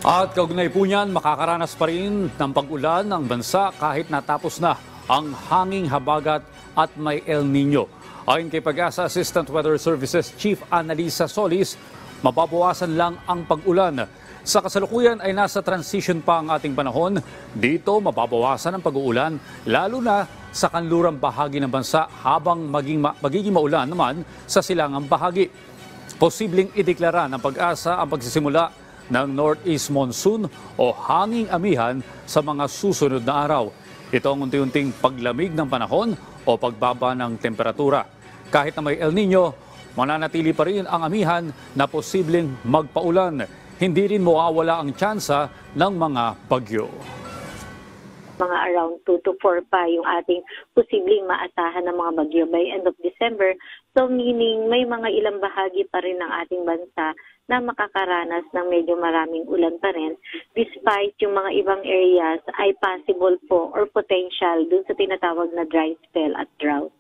At kaugnay po niyan, makakaranas pa rin ng pag-ulan ang bansa kahit natapos na ang hanging habagat at may El Nino. Ayon kay Pag-asa Assistant Weather Services Chief Annalisa Solis, mababawasan lang ang pag-ulan. Sa kasalukuyan ay nasa transition pa ang ating panahon. Dito mababawasan ang pag-uulan lalo na sa kanlurang bahagi ng bansa habang magiging maulan naman sa silangang bahagi. Posibleng ideklara ng Pag-asa ang pagsisimula ng northeast monsoon o hanging amihan sa mga susunod na araw. Ito ang unti-unting paglamig ng panahon o pagbaba ng temperatura. Kahit na may El Nino, mananatili pa rin ang amihan na posibleng magpaulan. Hindi rin mawawala ang tsansa ng mga bagyo. Mga around 2 to 4 pa yung ating posibleng maasahan ng mga bagyo by end of December. So meaning may mga ilang bahagi pa rin ng ating bansa na makakaranas ng medyo maraming ulan pa rin despite yung mga ibang areas ay possible po or potential dun sa tinatawag na dry spell at drought.